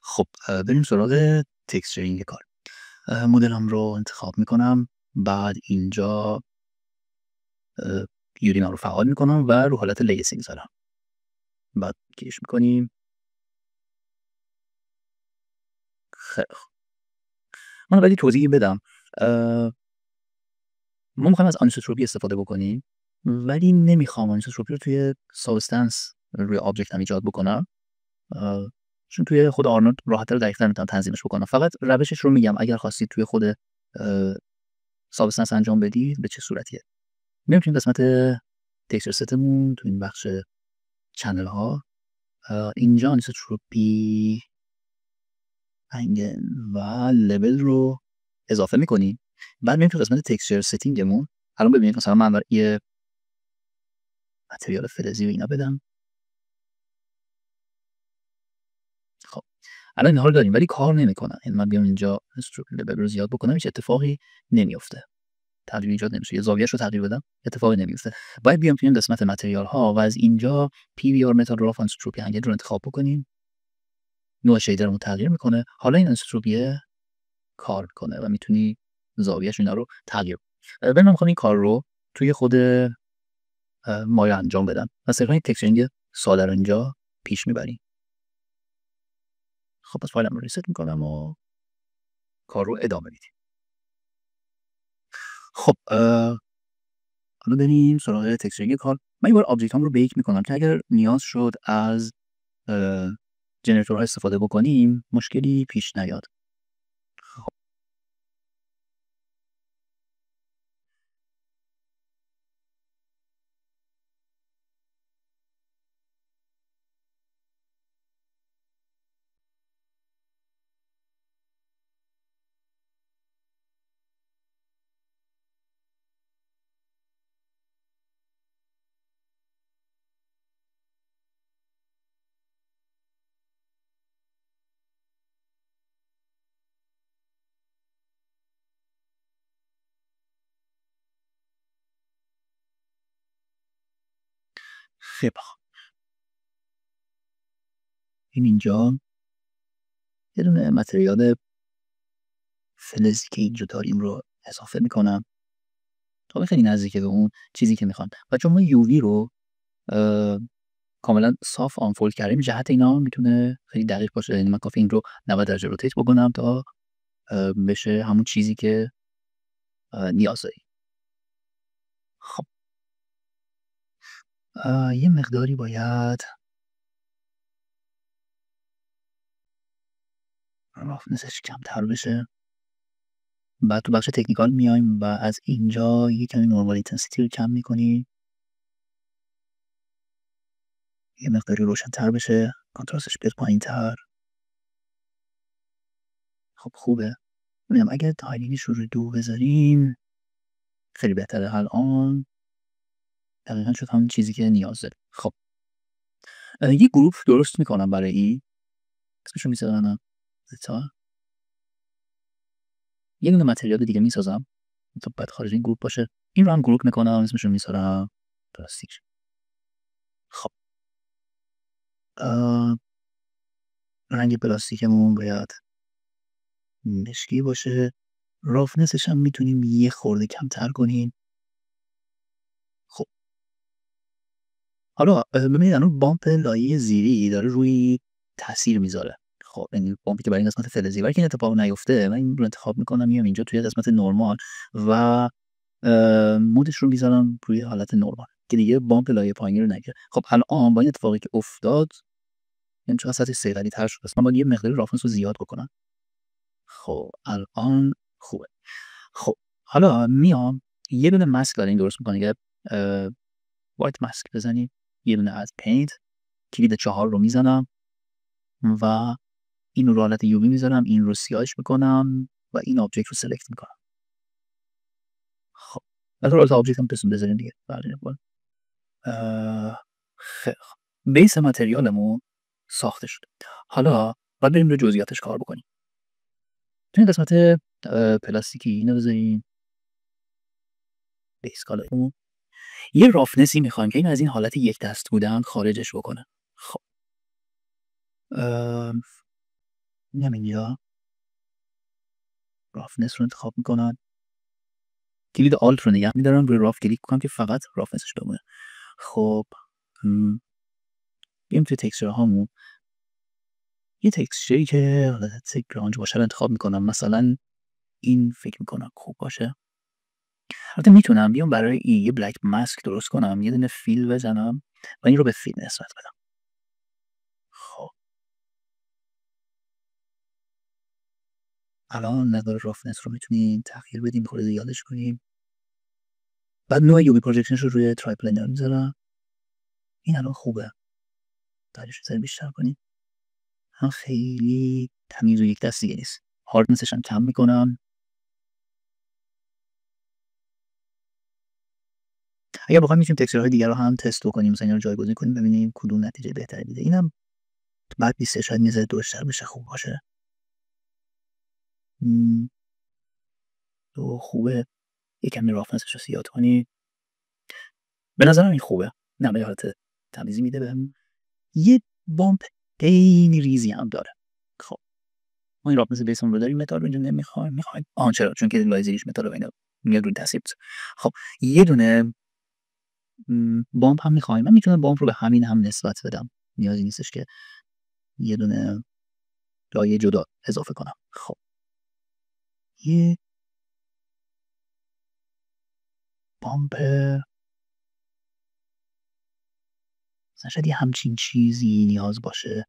خب بریم سراغ تکسچرینگ کار. مدلم رو انتخاب میکنم، بعد اینجا یورینا رو فعال میکنم و رو حالت لیسی میذارم. بعد کلیش میکنیم. خیلی خوب. من ولی توضیحی بدم. ما میخوایم از آنیسوتروپی استفاده بکنیم، ولی نمیخوام آنیسوتروپی رو توی سابستنس روی آبجکت هم ایجاد بکنم، چون توی خود آرنولد راحت‌تر و دقیق‌تر میتونم تنظیمش بکنم. فقط روشش رو میگم اگر خواستید توی خود سابستنس انجام بدی به چه صورتیه. میام توی قسمت تکسچر ستمون، تو این بخش چنل ها، اینجا آنیسوتروپی انگل و لول رو اضافه میکنیم. بعد میام تو قسمت تکسچر ستینگمون. الان ببینید مثلا من یه متریال فلزی و اینا بدم. خب الان اینها رو داریم ولی کار نمیکنن. یعنی من بیام اینجا آنیسوتروپی لول رو زیاد بکنم، هیچ اتفاقی نمیفته، تغییر ایجاد نمیشه. یه زاویه‌اش رو تغییر بدم، اتفاقی نمیفته. باید بیام توی این قسمت متریال ها و از اینجا پی وی آر متال راف آنیسوتروپی انگل رو انتخاب بکنیم. نوع شیدرمون تغییر میکنه. حالا این آنیسوتروپی کار میکنه و میتونی زاویه‌اش اینا رو تغییر بدی. من میخوام این کار رو توی خود مایه انجام بدم. از طریق تکسچرینگ ساده رو اینجا پیش میبریم. خب پس فایلم رو ریست میکنم و کار رو ادامه میدیم. خب حالا بریم سراغ تکسچرینگ کار. من یه بار آبجکت هم رو بیک میکنم که اگر نیاز شد از جنراتورها استفاده بکنیم مشکلی پیش نیاد. خب این اینجا یه دونه متریال فلزی که اینجا داریم رو اضافه میکنم تا خیلی نزدیک به اون چیزی که میخوان. و چون ما یووی رو کاملا صاف آنفولد کردیم، جهت اینا میتونه خیلی دقیق باشه. یعنی من کافی این رو 90 درجه روتیت بکنم تا بشه همون چیزی که نیاز داریم. خب یه مقداری باید رافنسش کمتر بشه. بعد تو بخش تکنیکال میایم و از اینجا یه کمی نورمال اینتنسیتی رو کم میکنیم، یه مقداری روشن‌تر بشه، کانتراستش بیاد پایین‌تر. خب خوبه. ببینم اگر تایلینگش رو 2 بذاریم خیلی بهتره. الان دقیقا شد همون چیزی که نیاز داره. خب یه گروپ درست میکنم برای این، اسمشو میذارم زتا. یه دونه متریال دیگه میسازم تا بعد خارج این گروپ باشه. این رو هم گروپ میکنم، اسمشو میذارم پلاستیک. خب رنگ پلاستیکمون باید مشکی باشه. رافنسش هم میتونیم یه خورده کمتر کنیم. خب حالا ببینید الان بامپ لایه زیری داره روی تاثیر میذاره. خب یعنی بامپی که برای این قسمت فلزی، ولی که این اتفاق نیفته، من این رو انتخاب میکنم میام اینجا توی قسمت نرمال و مودش رو میذارم روی حالت نرمال که دیگه بامپ لایه پایینی رو نگیره. خب الان با این اتفاقی که افتاد، یعنی چون سطح صیقلی تر شده است، من باید یه مقداری رافنس رو زیاد بکنم. خب الان خوبه. خب حالا میام یه دونه ماسک داریم درست میکنه که وایت ماسک بزنیم. یه دونه از پینت، کلید 4 رو میزنم و این رو حالت یووی میذارم، این رو سیاهش میکنم و این آبجکت رو سلکت میکنم. خب مثلا آبجکت هم بذاریم دیگه. خیلی خوب. بیس متریالمون ساخته شد. حالا باید بریم روی جزئیاتش کار بکنیم. تو این قسمت پلاستیکی اینو بذاریم بیس کالرمون. یه رافنسی میخوایم که این از این حالت یک دست بودن خارجش بکنه. خب میام اینجا رافنس رو انتخاب میکنم، کلید آلت رو نگه میدارم، روی راف کلیک کنم که فقط رافنسش بمونه. خب بیام توی تکسچر هامون یه تکسچری که حالت گرانج باشه رو انتخاب میکنم. مثلا این فکر میکنم خوب باشه. البته میتونم بیام برای این یه بلک ماسک درست کنم، یه دونه فیل بزنم و این رو به فیل نسبت بدم. خب الان مقدار رافنس رو میتونیم تغییر بدیم، خورده زیادش کنیم. بعد نوع یوبی پروجکشنش رو روی ترای پلنر میذارم. این الان خوبه، دایرش رو بیشتر کنیم. هم خیلی تمیز و یک دستیه نیست. هاردنسش هم کم میکنم. اگر بخوایم میتونیم تکسچرهای دیگر رو هم تست کنیم، مثلا اینا رو جایگزین کنیم ببینیم کدوم نتیجه بهتری میده. اینم بعد 20 شاید میذاره درشتر بشه، خوب باشه. تو خوبه. یکم رافنسش رو زیاد کنی. به نظرم این خوبه. نه به حالت تمیزی میده بهم. یه بامپ خیلی ریزی هم داره. خب ما این رافنس بیسمون رو داریم، متال رو اینجا نمیخوایم. چرا؟ چون که لای زیریش متال و اینا میاد رو تاثیر. خب یه دونه بامپ هم میخوایم. من میتونم بامپ رو به همین هم نسبت بدم، نیازی نیستش که یه دونه لایه جدا اضافه کنم. خب یه بامپ مثلا شاید یه همچین چیزی نیاز باشه.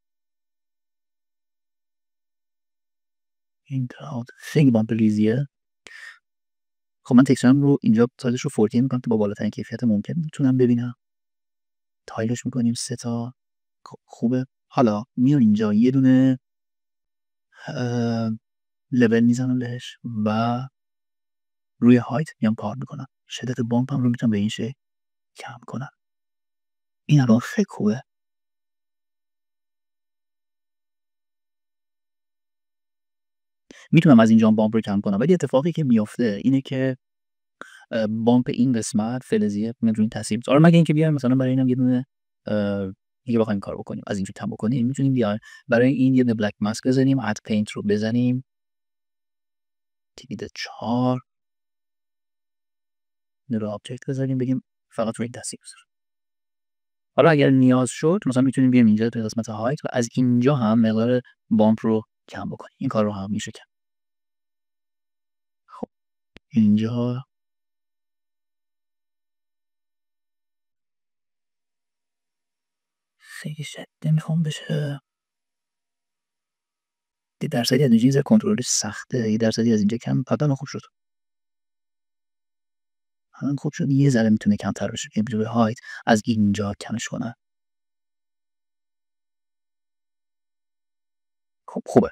این کلاود خیلی بامپ ریزیه. خب من تکسچرم رو اینجا سایزش رو 14 میکنم که با بالاترین کیفیت ممکن میتونم ببینم. تایلش میکنیم 3 تا. خوبه. حالا میام اینجا یه دونه لول میزنم بهش و روی هایت میام کار میکنم. شدت بامپ هم رو میتونم به این شکل کم کنم. این الان خیلی خوبه. میتونم از اینجا بامپ رو کم کنم، ولی اتفاقی که میافته اینه که بامپ این قسمت فلزیه میاد روی این تاثیر میذاره. مگه اینکه بیایم مثلا برای اینم یه دونه دیگه بخوایم کار بکنیم، از اینجوری تم بکنیم، میتونیم بیایم برای این یه دونه بلک ماسک بزنیم، اد پینت رو بزنیم، کلید 4 نور آبجکت بزنیم، بگیم فقط روی این تاثیر بذاره. حالا اگر نیاز شد مثلا میتونیم بیایم اینجا توی قسمت هایت و از اینجا هم مقدار بامپ رو کم بکنیم. این کار رو هم میشه کرد. خب اینجا خیلی شده میخوام بشه. یه درصدی از اینجا کنترلش سخته، یه درصدی از اینجا کم. قبلا خوب شد. الان خوب شد. یه ذره میتونه کمتر بشه. بیایم روی هایت از اینجا کمش کنم. خب خوبه.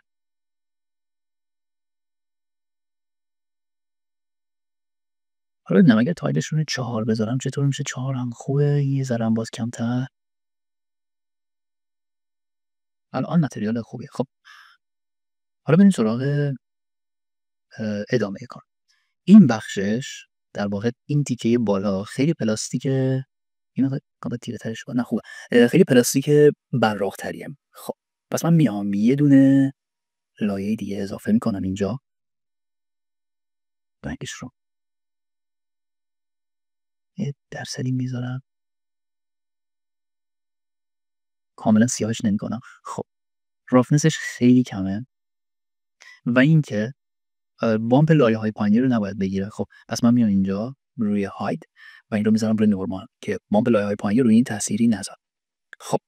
حالا ببینم اگر تایلش رو 4 بذارم چطور میشه. 4 هم خوبه. یه ذره هم باز کمتر. الان متریال خوبیه. خب حالا بریم سراغ ادامه کار. این بخشش در واقع این تیکه بالا خیلی پلاستیکه. اینو قابل تیره ترش کنم. نه خوبه. خیلی پلاستیک براق تریه. خب پس من میام یه دونه لایه دیگه اضافه میکنم اینجا. رنگش رو یه درصدی میذارم، کاملا سیاهش نمیکنم. خب رافنسش خیلی کمه و اینکه بامپ لایه های پایینی رو نباید بگیره. خب پس من میام اینجا روی هاید و این رو میذارم روی نورمال که بامپ لایه های پایینی روی این تأثیری نذاره. خب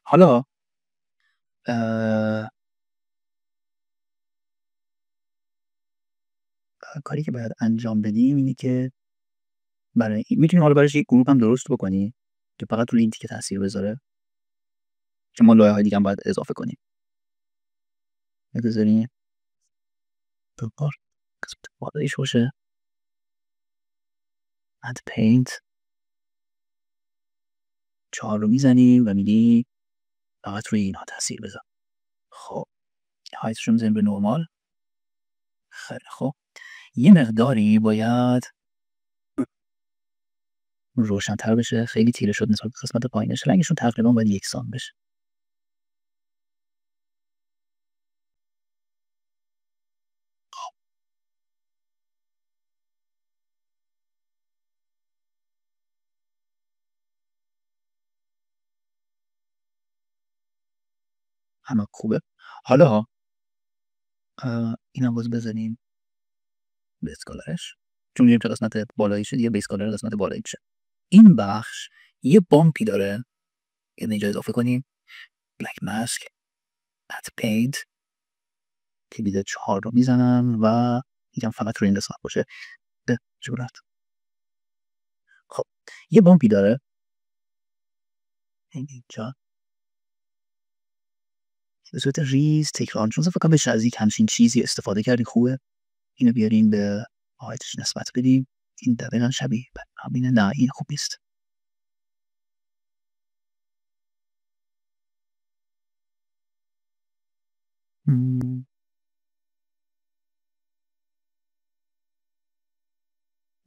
حالا کاری که باید انجام بدیم اینه که برای میتونیم حالا براش یک گروپ هم درست بکنیم که فقط روی این تیکه تاثیر بذاره که ما لایه های دیگه هم باید اضافه کنیم. بذاریم ببار قسمت بالایش باشه. اد پینت 4 رو میزنیم و میگیم فقط روی اینها تاثیر بذار. خب هایتش رو میزنیم به نورمال. خیلی خب یه مقداری باید روشن‌تر بشه. خیلی تیره شد نسبت به قسمت پایینش. رنگشون تقریبا باید یکسان بشه. همه خوبه. حالا اینم باز بزنیم به اسکالرش، چون میریم تا قسمت بالاییشه دیگه، بیس کالر قسمت بالاییشه. این بخش یه بامپی داره، یعنی اینجا اضافه کنیم بلک ماسک ات پینت که بیده 4 رو میزنن و میگم فقط روی این قسمت باشه به جورت. خب یه بامپی داره اینجا به صورت ریز تکرار، چون فکر کنم بهش از یک همچین چیزی استفاده کردی. خوبه اینو بیاریم به هایتش نسبت بدیم، این دقیقا شبیه همینه. نه این خوب نیست.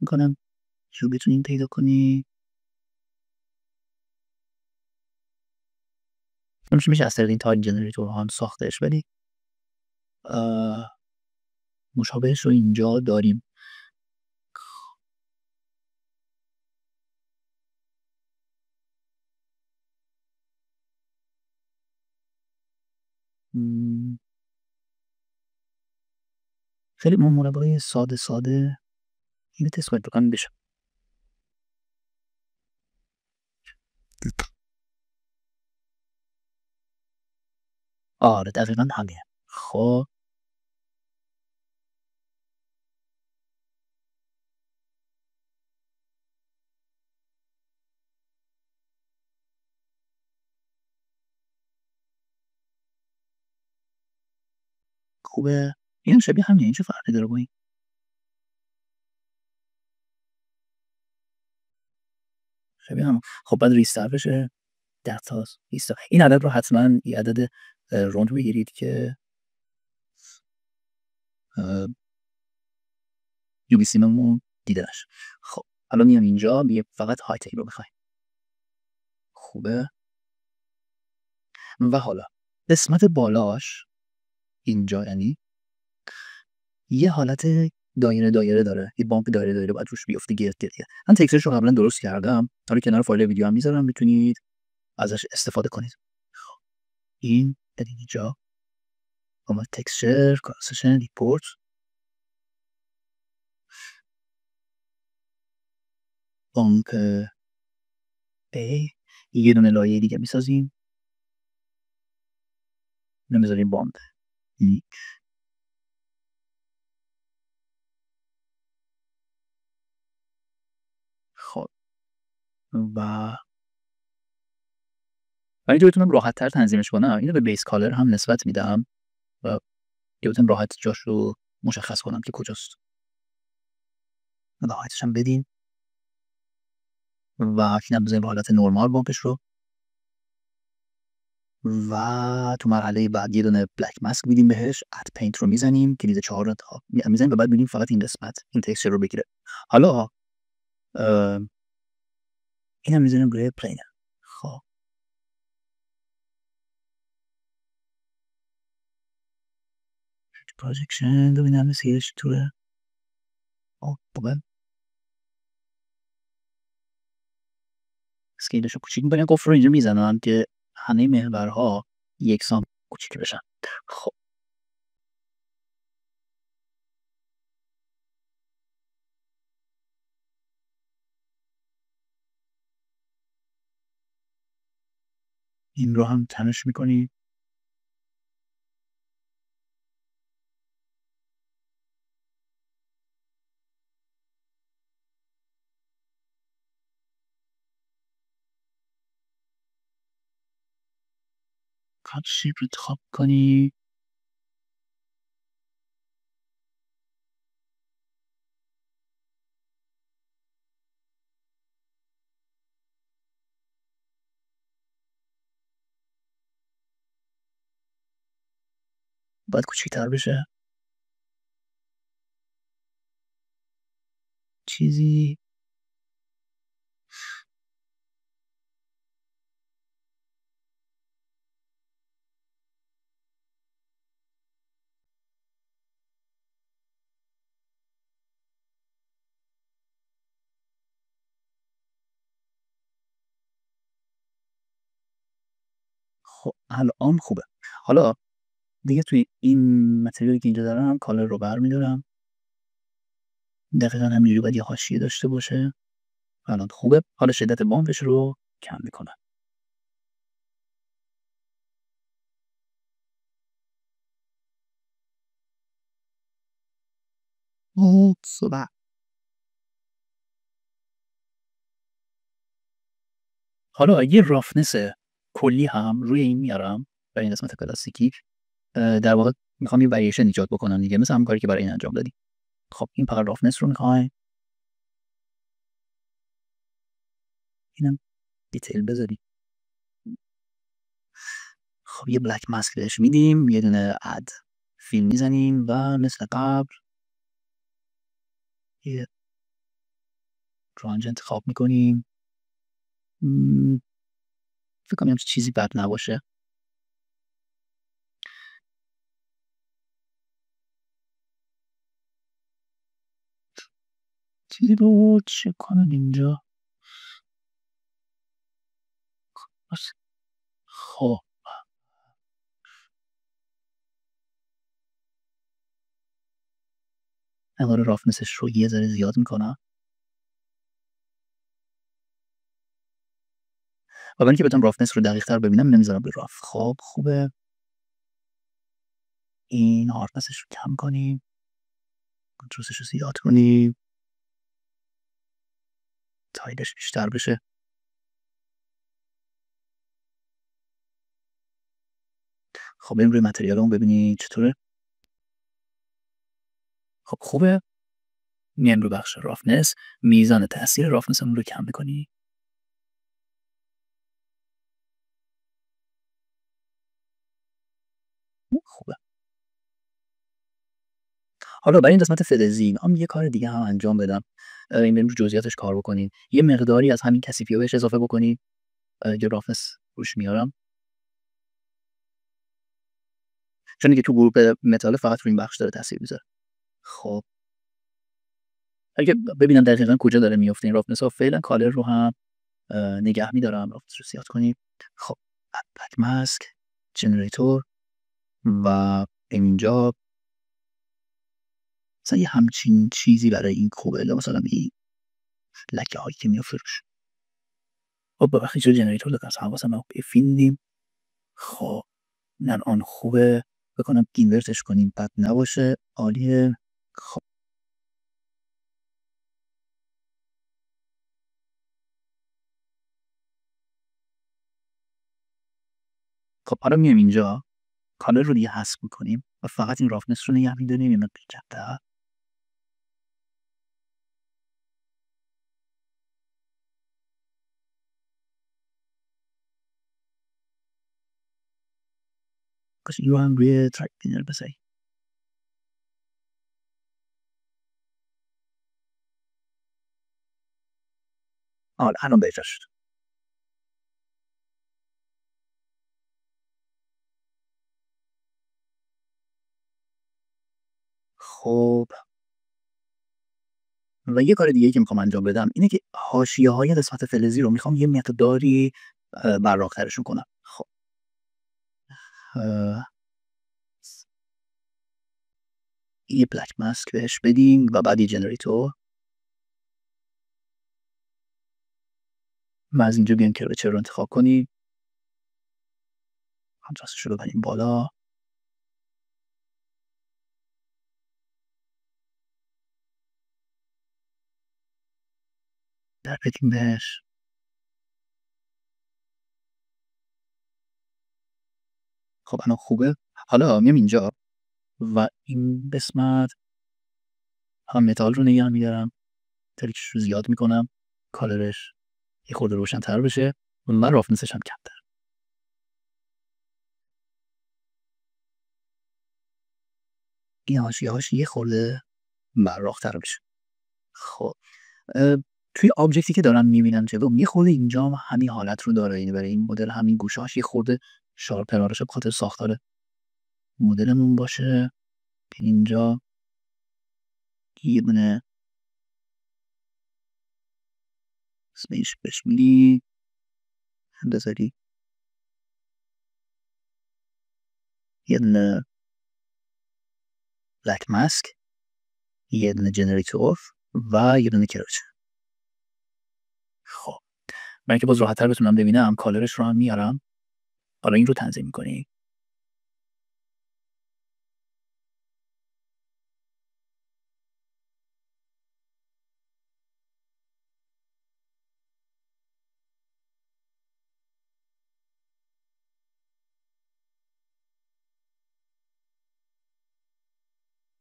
میکنم چون بتونیم پیدا کنی میشه از طریق این تایل جنریتور هم ساختش، ولی مشابهش رو اینجا داریم. خیلی مربای ساده ساده اینو تست کنید بکنم بشه. آره دقیقا همینه. خب خوبه این شبیه همینه، این چه فرقی داره با این؟ شبیه هم. خب بعد ریستار بشه 10 تا ریستار. این عدد رو حتما این عدد روند بگیرید که یو بی سیممون دیده نشه. خب حالا میام اینجا میگه فقط های تیل رو بخوایم. خوبه. و حالا قسمت بالاش اینجا یعنی یه حالت دایره دایره داره، یه بامپ دایره دایره باید روش بیفته گرد گرد. من تکسچرش رو قبلا درست کردم، حالا کنار فایل ویدیو هم میذارم میتونید ازش استفاده کنید. این اینجا اومد تکسچر کانسشن ریپورت بامپ ای یه دونه لایه دیگه میسازیم، نمیذاریم بامپ لیک. خب و برای اینکه بتونم راحت تر تنظیمش کنم اینو به بیس کالر هم نسبت میدم و که بتونم راحت جاش رو مشخص کنم که کجاست. راحتش هم بدین و اینم بزنیم به حالت نرمال بامپش رو و تو مرحله بعد یه دونه بلک ماسک میدیم بهش، اد پینت رو میزنیم کلید 4 رو انتخاب میزنیم و بعد میدیم فقط این قسمت این تکسچر رو بگیره. حالا اینم میذاریم روی پلینر. خب پروجکشن ببینم سیرش توره. خوبه اسکیلش رو کوچیک می‌کنم. گفت رو اینجا میزنم که همه محورها یکسان کوچیک بشن. خب این رو هم تنش میکنی. کات شیپ رو انتخاب کنی. باید کوچیک‌تر بشه چیزی. خب الان خوبه. حالا دیگه توی این متریالی که اینجا دارم کالر رو برمی‌دارم. دقیقاً همینجوری باید یه حاشیه داشته باشه. الان خوبه. حالا شدت بامپش رو کم می‌کنم. صبح. حالا یه رافنس کلی هم روی این میارم برای این قسمت پلاستیکی. در واقع میخوام یه وریشن ایجاد بکنم دیگه، مثل همون کاری که برای این انجام دادیم. خب این فقط رافنس رو میخوایم اینم دیتیل بذاریم. خب یه بلک ماسک بهش میدیم، یه دونه اد فیلم میزنیم و مثل قبل یه رانج انتخاب میکنیم. فکر کنم همچین چیزی بد نباشه. چیزی رو چک کنم اینجا. خب مقدار رافنسش رو یه ذره زیاد میکنم و برای اینکه بتونم رافنس رو دقیق تر ببینم نمیذارم به راف. خب خوبه. این هاردنسش رو کم کنیم، کنترلش رو زیاد کنیم، تایلش بیشتر بشه. خب بریم روی متریالمون ببینید چطوره. خب خوبه. میایم رو بخش رافنس، میزان تاثیر رافنسمون رو کم میکنیم. خوبه. حالا برای این قسمت فلزی میخوام یه کار دیگه هم انجام بدم. این بریم رو جزئیاتش کار بکنیم. یه مقداری از همین کثیفی رو بهش اضافه بکنیم. یه رافنس روش میارم، چون دیگه تو گروه متال فقط روی این بخش داره تاثیر میذاره. خب اگه ببینم دقیقاً کجا داره میفته این رافنس ها، فعلا کالر رو هم نگه میدارم. رافنس رو زیاد کنیم. خب بک ماسک، جنریتور و اینجا مثلا یه همچین چیزی برای این کوبل، مثلا این لکه هایی که میافته روش. خب ببخشید چرا جنریتور دادم، حواسم رو بفیندیم. خب نه آن خوبه. بکنم اینورتش کنیم بد نباشه. عالیه. خب خب حالا میایم اینجا کالر رو دیگه حذف میکنیم و فقط این رافنس رو نگه میداریم. این جده. کاش این رو هم روی ترک پینر بذاریم. آره الان بهتر شد. خب و یه کار دیگه که میخوام انجام بدم اینه که حاشیه های قسمت فلزی رو میخوام یه مقداری براق‌ترشون کنم. خب اه، یه بلک ماسک بهش بدیم و بعد یه جنریتور و از اینجا بیایم کرچر رو انتخاب کنیم. کانتراستش رو ببریم بالا. در بدیم بهش. خب الان خوبه. حالا میام اینجا و این قسمت هم متال رو نگه میدارم، تریکش رو زیاد میکنم، کالرش یه خورده روشن تر بشه و من رافنسش هم کمتر. این حاشیه هاش یه خورده براق‌تر بشه. خب توی آبجکتی که دارم میبینم جلوم یه خورده اینجا هم همین حالت رو داره. یعنی برای این مدل همین گوشهاش یه خورده شارپ‌تر به خاطر ساختار مدلمون باشه. اینجا یه دونه اسمش بهش میدی بذاری. یه دونه بلک ماسک، یه دونه جنریتور و یه دونه کراچ. خب برای اینکه باز راحت‌تر بتونم ببینم کالرش رو هم میارم. حالا این رو تنظیم می‌کنی.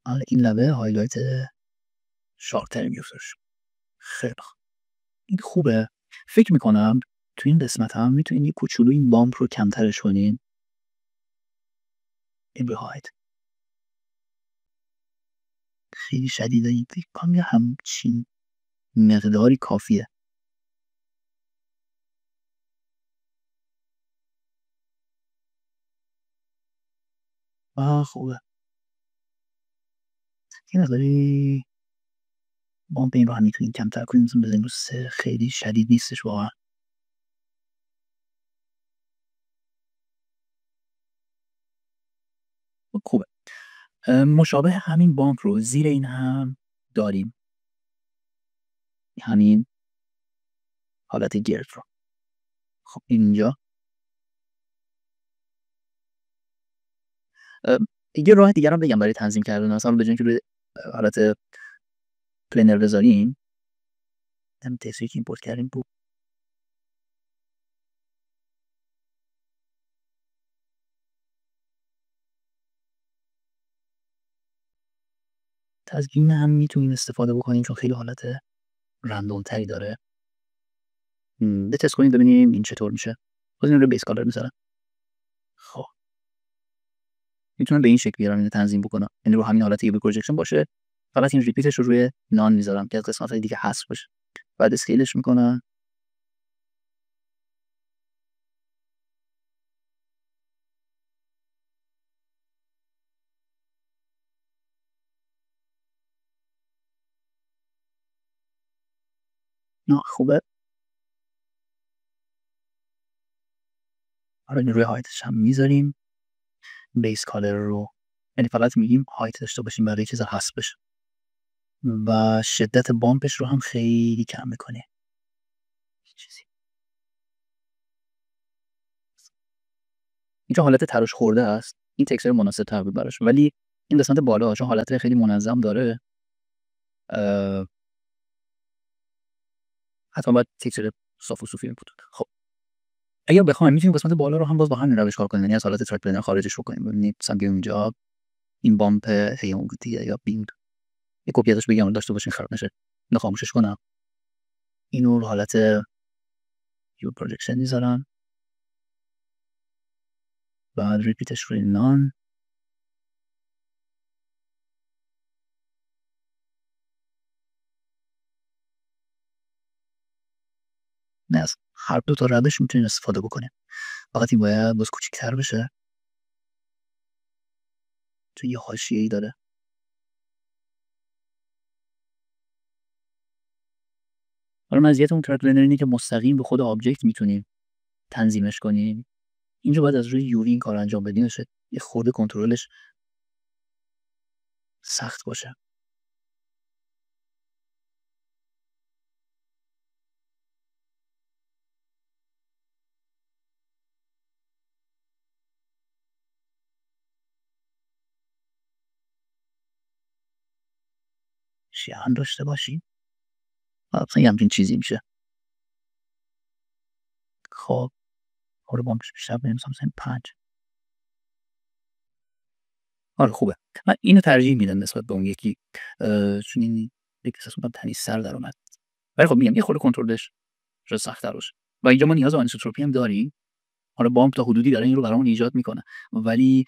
حالا این لبه هایلایت شارپ‌تری میفته. خیلی خوب. این خوبه. فکر میکنم تو این قسمت هم میتونین یه کوچولو این بامپ رو کمترش کنین. این به هایت خیلی شدیده. این فکر کنم یه همچین مقداری کافیه. خوبه. یه مقداری بامپ این رو هم میتونین کمتر کنین، مثلا بزنین رو 3. خیلی شدید نیستش واقعا. خوبه. مشابه همین بامپ رو زیر این هم داریم، همین حالت گرد رو. خب اینجا یه راه دیگر هم بگم برای تنظیم کردن. مثلا به جای اینکه روی حالت پلنر بذاریم، همین تصویری که ایمپورت کردیم بود تزیین هم میتونیم استفاده بکنیم، چون خیلی حالت رندوم تری داره. تست کنیم ببینیم این چطور میشه. باز این رو بیس کالر میذارم. خب میتونم به این شکل بیارم اینو تنظیم بکنم، یعنی رو همین حالت یو پروجکشن باشه، فقط این ریپیتش رو روی نان میذارم که از قسمت دیگه حذف بشه. بعد اسکیلش میکنم. نه خوبه. حالا این روی هایتش هم میذاریم. بیس کالر رو یعنی فقط میگیم هایت داشته باشیم برای چیزا حذف بشه، و شدت بامپش رو هم خیلی کم میکنه. چیزی اینجا حالت تراش خورده است، این تکسچر مناسب تر بود براش، ولی این قسمت بالا چون حالت خیلی منظم داره، حتما باید تکسچر صاف و صوفی بود. خب اگر بخوایم میتونیم قسمت بالا رو هم باز با همین روش کار کنیم، یعنی از حالت ترک پلنر خارجش رو کنیم. ببینید مثلا اینجا این بامپ هیون دیگه یا بیند یه کپی ازش بگم داشته باشین خراب نشه. اینو خاموشش کنم. اینو رو حالت یو پروجکشن میذارم. بعد ریپیتش روی نان. نه از هر دو تا روش میتونین استفاده بکنیم، فقط این باید باز کوچیک‌تر بشه چون یه حاشیه‌ای داره. حالا مزیت اون ترک پلنر اینه که مستقیم به خود آبجکت میتونیم تنظیمش کنیم. اینجا باید از روی یووی این کار انجام بدیم، بشه یه خورده کنترلش سخت باشه. شیان داشته باشیم. مثلا یه همچین چیزی میشه. خب حالا بامش بیشتر بریم مثلا 5. آره خوبه. من اینو ترجیح میدم نسبت به اون یکی، چون این یک احساس می‌کنم تمیزتر در اومد. ولی خب میگم یه خورده کنترلش شاید سخت‌تر باشه. و اینجا ما نیاز به آنیسوتروپی هم داریم. حالا بامپ تا حدودی داره این رو برامون ایجاد میکنه، ولی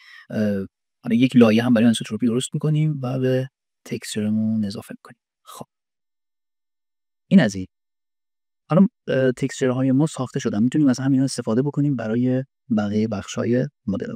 حالا یک لایه هم برای آنیسوتروپی درست میکنیم و به تکسچرمون اضافه میکنیم. خب این از این. حالا تکسچرهای ما ساخته شدن، میتونیم از همین استفاده بکنیم برای بقیه بخش‌های مدل.